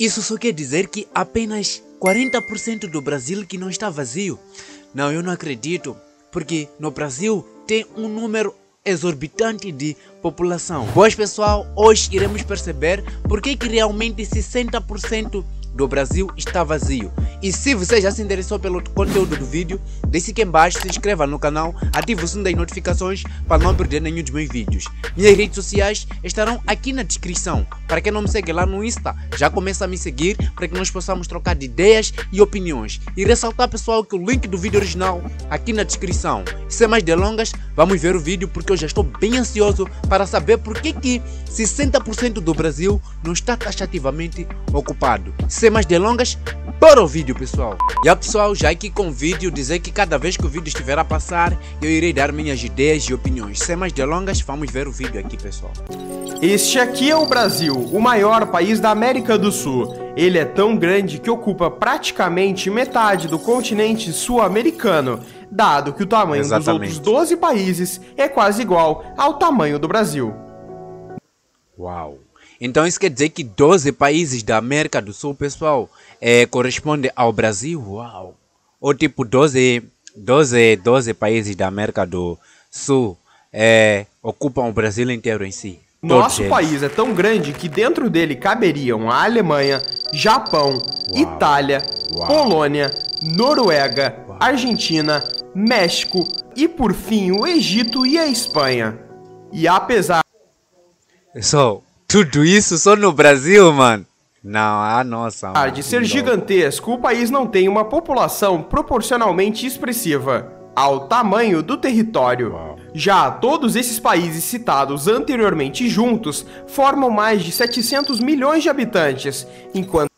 Isso só quer dizer que apenas 40% do Brasil que não está vazio? Não, eu não acredito, porque no Brasil tem um número exorbitante de população. Pois pessoal, hoje iremos perceber por que realmente 60% do Brasil está vazio. E se você já se interessou pelo conteúdo do vídeo, deixe aqui embaixo, se inscreva no canal, ative o sininho das notificações para não perder nenhum dos meus vídeos. Minhas redes sociais estarão aqui na descrição. Para quem não me segue lá no Insta, já começa a me seguir para que nós possamos trocar de ideias e opiniões. E ressaltar pessoal que o link do vídeo original aqui na descrição. Sem mais delongas, vamos ver o vídeo porque eu já estou bem ansioso para saber por que 60% do Brasil não está taxativamente ocupado. Sem mais delongas, bora o vídeo pessoal. E pessoal, já aqui com o vídeo, dizer que cada vez que o vídeo estiver a passar, eu irei dar minhas ideias e opiniões. Sem mais delongas, vamos ver o vídeo aqui pessoal. Este aqui é o Brasil, o maior país da América do Sul. Ele é tão grande que ocupa praticamente metade do continente sul-americano, dado que o tamanho dos outros 12 países é quase igual ao tamanho do Brasil. Uau! Então isso quer dizer que 12 países da América do Sul, pessoal, corresponde ao Brasil? Uau! Ou tipo 12 países da América do Sul ocupam o Brasil inteiro em si. Nosso país é tão grande que dentro dele caberiam a Alemanha, Japão, Itália, Polônia, Noruega, Argentina, México e por fim o Egito e a Espanha. E apesar tudo isso só no Brasil, mano? Não, nossa. De ser gigantesco, o país não tem uma população proporcionalmente expressiva ao tamanho do território. Já todos esses países citados anteriormente juntos formam mais de 700 milhões de habitantes, enquanto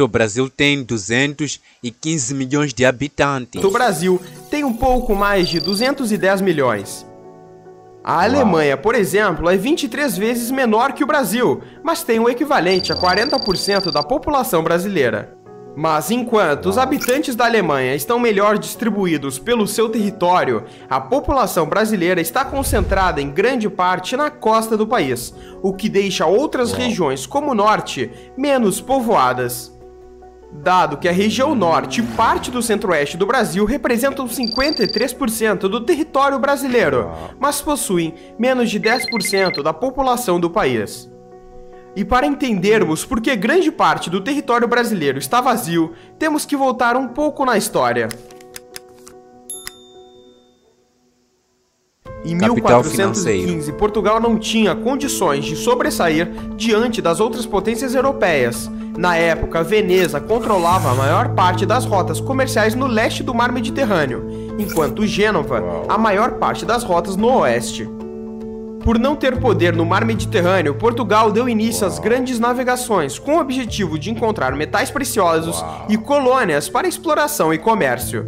o Brasil tem 215 milhões de habitantes. O Brasil tem um pouco mais de 210 milhões. A Alemanha, por exemplo, é 23 vezes menor que o Brasil, mas tem o equivalente a 40% da população brasileira. Mas enquanto os habitantes da Alemanha estão melhor distribuídos pelo seu território, a população brasileira está concentrada em grande parte na costa do país, o que deixa outras regiões como o norte menos povoadas. Dado que a região norte e parte do centro-oeste do Brasil representam 53% do território brasileiro, mas possuem menos de 10% da população do país. E para entendermos por que grande parte do território brasileiro está vazio, temos que voltar um pouco na história. Em 1415, Portugal não tinha condições de sobressair diante das outras potências europeias. Na época, Veneza controlava a maior parte das rotas comerciais no leste do mar Mediterrâneo, enquanto Gênova a maior parte das rotas no oeste. Por não ter poder no mar Mediterrâneo, Portugal deu início às grandes navegações, com o objetivo de encontrar metais preciosos e colônias para exploração e comércio.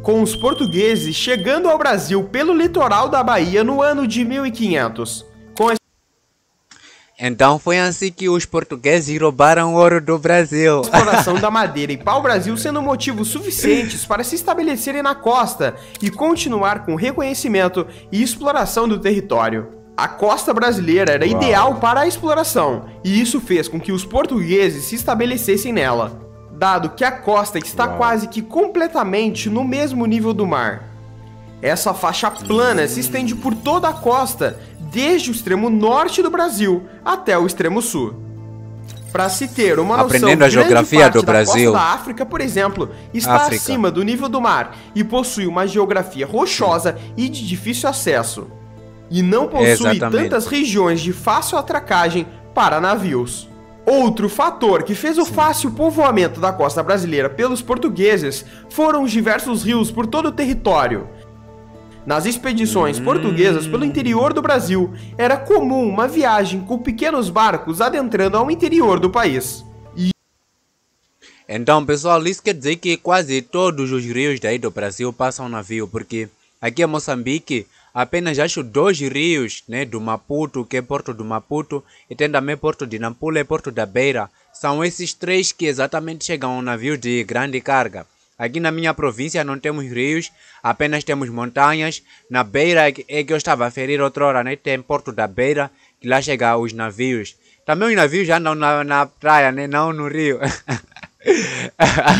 Com os portugueses chegando ao Brasil pelo litoral da Bahia no ano de 1500. Então foi assim que os portugueses roubaram o ouro do Brasil. A exploração da madeira e pau-brasil sendo motivos suficientes para se estabelecerem na costa e continuar com o reconhecimento e exploração do território. A costa brasileira era ideal para a exploração, e isso fez com que os portugueses se estabelecessem nela, dado que a costa está quase que completamente no mesmo nível do mar. Essa faixa plana se estende por toda a costa, desde o extremo norte do Brasil até o extremo sul. Para se ter uma noção, aprendendo a geografia do Brasil, a costa da África, por exemplo, está acima do nível do mar e possui uma geografia rochosa e de difícil acesso. E não possui tantas regiões de fácil atracagem para navios. Outro fator que fez o fácil povoamento da costa brasileira pelos portugueses foram os diversos rios por todo o território. Nas expedições portuguesas pelo interior do Brasil, era comum uma viagem com pequenos barcos adentrando ao interior do país. Então, pessoal, isso quer dizer que quase todos os rios daí do Brasil passam navio, porque aqui em Moçambique apenas acho 2 rios, né, do Maputo, que é Porto do Maputo, e tem também Porto de Nampula e Porto da Beira. São esses 3 que exatamente chegam a um navio de grande carga. Aqui na minha província não temos rios, apenas temos montanhas. Na Beira é que eu estava a ferir outrora, né? Tem Porto da Beira, que lá chegam os navios. Também os navios já andam na praia, né? Não no rio.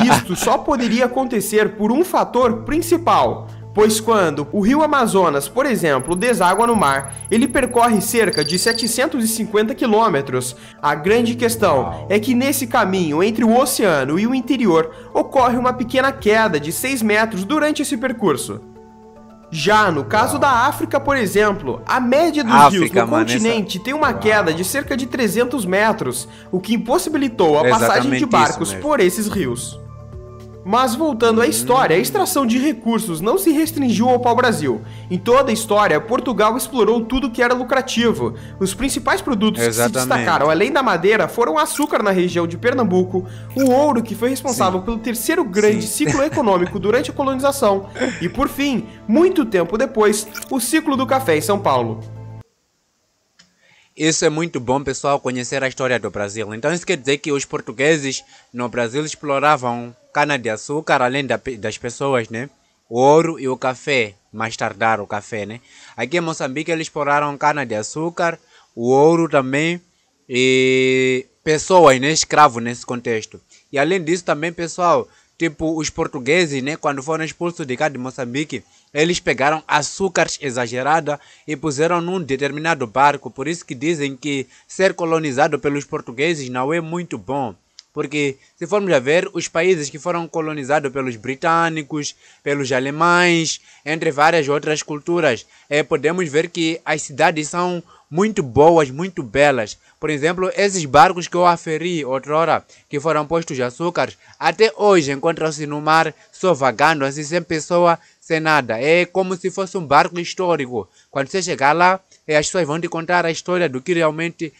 Isto só poderia acontecer por um fator principal, pois quando o rio Amazonas, por exemplo, deságua no mar, ele percorre cerca de 750 quilômetros. A grande questão é que nesse caminho entre o oceano e o interior ocorre uma pequena queda de 6 metros durante esse percurso. Já no caso da África, por exemplo, a média dos rios no continente tem uma queda de cerca de 300 metros, o que impossibilitou a passagem de barcos por esses rios. Mas voltando à história, a extração de recursos não se restringiu ao pau-brasil. Em toda a história, Portugal explorou tudo que era lucrativo. Os principais produtos que se destacaram, além da madeira, foram o açúcar na região de Pernambuco, o ouro, que foi responsável pelo terceiro grande ciclo econômico durante a colonização, e por fim, muito tempo depois, o ciclo do café em São Paulo. Isso é muito bom, pessoal, conhecer a história do Brasil. Então isso quer dizer que os portugueses no Brasil exploravam cana-de-açúcar, além das pessoas, né? O ouro e o café, mais tardar o café, né? Aqui em Moçambique eles exploraram cana-de-açúcar, o ouro também e pessoas, né? Escravos nesse contexto. E além disso também, pessoal, tipo os portugueses, né? Quando foram expulsos de cá de Moçambique, eles pegaram açúcar exagerada e puseram num determinado barco. Por isso que dizem que ser colonizado pelos portugueses não é muito bom. Porque se formos a ver, os países que foram colonizados pelos britânicos, pelos alemães, entre várias outras culturas, podemos ver que as cidades são muito boas, muito belas. Por exemplo, esses barcos que eu aferi outrora, que foram postos de açúcar, até hoje encontram-se no mar, só vagando, assim, sem pessoa, sem nada. É como se fosse um barco histórico. Quando você chegar lá, as pessoas vão te contar a história do que realmente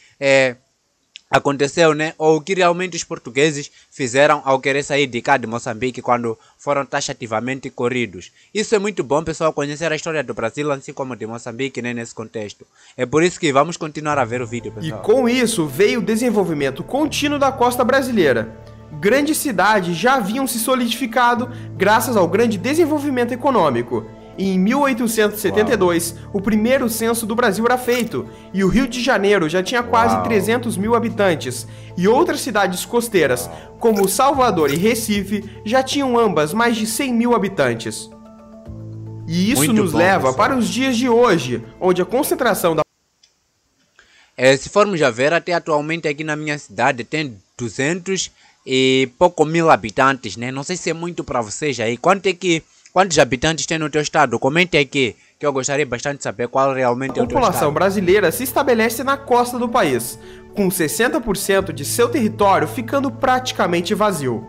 aconteceu, né? Ou o que realmente os portugueses fizeram ao querer sair de cá de Moçambique quando foram taxativamente corridos. Isso é muito bom, pessoal, conhecer a história do Brasil, assim como de Moçambique, né, nesse contexto. É por isso que vamos continuar a ver o vídeo, pessoal. E com isso veio o desenvolvimento contínuo da costa brasileira. Grandes cidades já haviam se solidificado graças ao grande desenvolvimento econômico. Em 1872, o primeiro censo do Brasil era feito, e o Rio de Janeiro já tinha quase 300 mil habitantes, e outras cidades costeiras, como Salvador e Recife, já tinham ambas mais de 100 mil habitantes. E isso nos leva para os dias de hoje, onde a concentração da... se formos a ver, até atualmente aqui na minha cidade tem 200 e pouco mil habitantes, né? Não sei se é muito para vocês aí. Quantos habitantes tem no teu estado? Comente aqui, que eu gostaria bastante de saber qual realmente é o teu estado. A população brasileira se estabelece na costa do país, com 60% de seu território ficando praticamente vazio.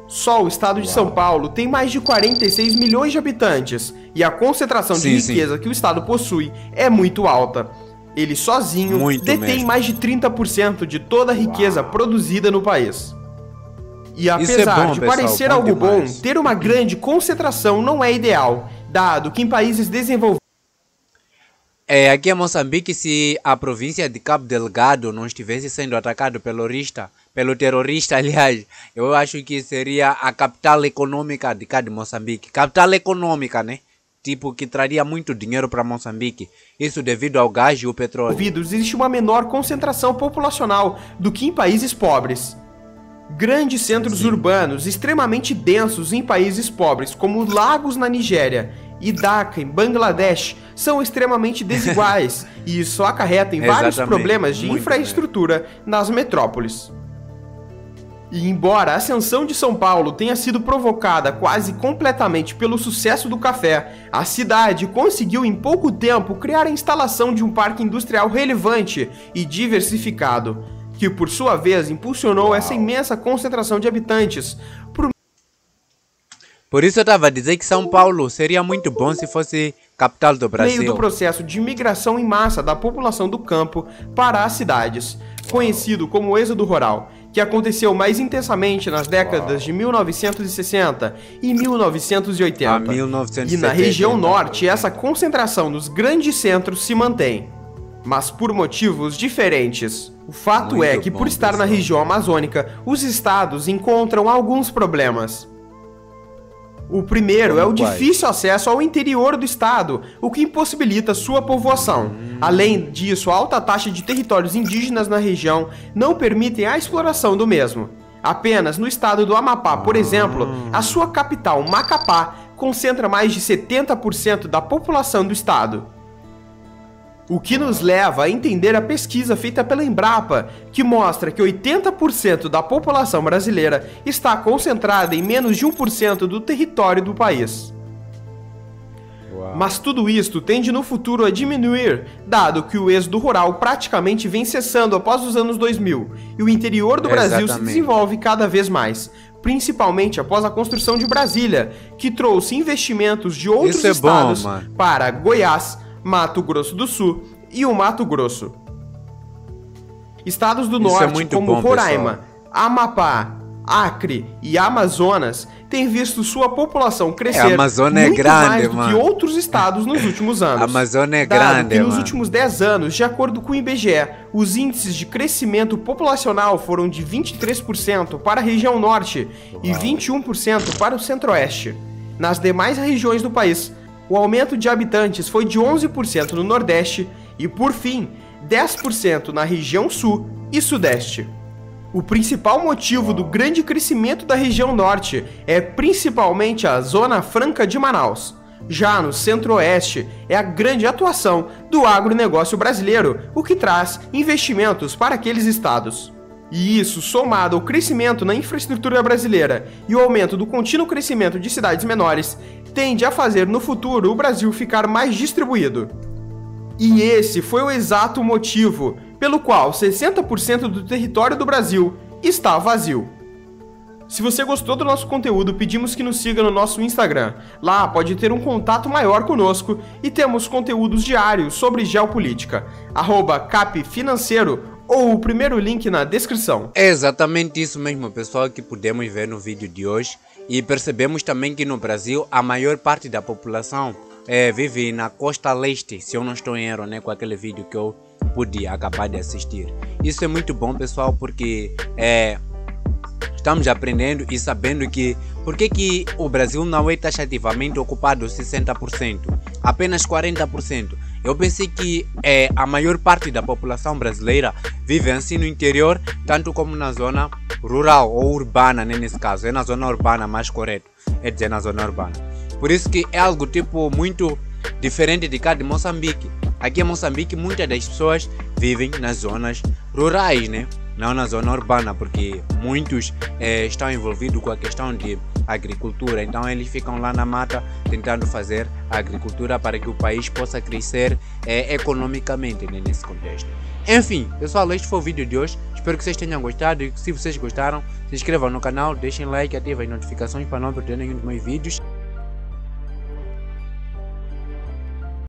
Só o estado de São Paulo tem mais de 46 milhões de habitantes, e a concentração de riqueza que o estado possui é muito alta. Ele sozinho detém mais de 30% de toda a riqueza produzida no país. E apesar de parecer algo bom, ter uma grande concentração não é ideal, dado que em países desenvolvidos... Aqui em Moçambique, se a província de Cabo Delgado não estivesse sendo atacada pelo terrorista, aliás, eu acho que seria a capital econômica de cá de Moçambique. Capital econômica, né? Tipo, que traria muito dinheiro para Moçambique. Isso devido ao gás e o petróleo. Existe uma menor concentração populacional do que em países pobres. Grandes centros urbanos extremamente densos em países pobres, como Lagos na Nigéria e Dhaka em Bangladesh, são extremamente desiguais e isso acarreta em vários problemas de infraestrutura nas metrópoles. E embora a ascensão de São Paulo tenha sido provocada quase completamente pelo sucesso do café, a cidade conseguiu em pouco tempo criar a instalação de um parque industrial relevante e diversificado, que por sua vez impulsionou essa imensa concentração de habitantes. Por isso eu estava a dizer que São Paulo seria muito bom se fosse capital do Brasil. Meio do processo de migração em massa da população do campo para as cidades, conhecido como êxodo rural, que aconteceu mais intensamente nas décadas de 1960 e 1980. E na região norte, essa concentração nos grandes centros se mantém, mas por motivos diferentes. O fato é que, por estar na região amazônica, os estados encontram alguns problemas. O primeiro é o Quais? difícil acesso ao interior do estado, o que impossibilita sua povoação. Além disso, a alta taxa de territórios indígenas na região não permitem a exploração do mesmo. Apenas no estado do Amapá, por exemplo, a sua capital, Macapá, concentra mais de 70% da população do estado. O que nos leva a entender a pesquisa feita pela Embrapa, que mostra que 80% da população brasileira está concentrada em menos de 1% do território do país. Uau. Mas tudo isto tende no futuro a diminuir, dado que o êxodo rural praticamente vem cessando após os anos 2000, e o interior do Brasil se Exatamente. desenvolve cada vez mais, principalmente após a construção de Brasília, que trouxe investimentos de outros Isso é bom, estados mano. para Goiás, Mato Grosso do Sul e o Mato Grosso. Estados do Isso é norte, muito como bom, Roraima, Amapá, Acre e Amazonas, têm visto sua população crescer a Amazônia é muito grande, mais do que mano. outros estados nos últimos anos. A Amazônia é Dado grande, que nos mano. últimos 10 anos, de acordo com o IBGE, os índices de crescimento populacional foram de 23% para a região norte e 21% para o centro-oeste. Nas demais regiões do país, o aumento de habitantes foi de 11% no Nordeste e, por fim, 10% na região Sul e Sudeste. O principal motivo do grande crescimento da região Norte é principalmente a Zona Franca de Manaus. Já no Centro-Oeste é a grande atuação do agronegócio brasileiro, o que traz investimentos para aqueles estados. E isso, somado ao crescimento na infraestrutura brasileira e o aumento do contínuo crescimento de cidades menores, tende a fazer no futuro o Brasil ficar mais distribuído. E esse foi o exato motivo pelo qual 60% do território do Brasil está vazio. Se você gostou do nosso conteúdo, pedimos que nos siga no nosso Instagram. Lá pode ter um contato maior conosco e temos conteúdos diários sobre geopolítica. @capfinanceiro ou o primeiro link na descrição. É exatamente isso mesmo, pessoal, que pudemos ver no vídeo de hoje. E percebemos também que no Brasil a maior parte da população vive na costa leste, se eu não estou em erro, né, com aquele vídeo que eu pude acabar de assistir. Isso é muito bom, pessoal, porque estamos aprendendo e sabendo que por que o Brasil não é taxativamente ocupado 60%, apenas 40%. Eu pensei que a maior parte da população brasileira vive assim no interior, tanto como na zona rural ou urbana, né, nesse caso. É na zona urbana mais correto, é dizer na zona urbana. Por isso que é algo tipo muito diferente de cá de Moçambique. Aqui em Moçambique muitas das pessoas vivem nas zonas rurais, né? Não na zona urbana, porque muitos estão envolvidos com a questão de agricultura, então eles ficam lá na mata tentando fazer a agricultura para que o país possa crescer economicamente, né, nesse contexto. Enfim, pessoal, este foi o vídeo de hoje, espero que vocês tenham gostado e se vocês gostaram, se inscrevam no canal, deixem like, ativem as notificações para não perder nenhum dos meus vídeos.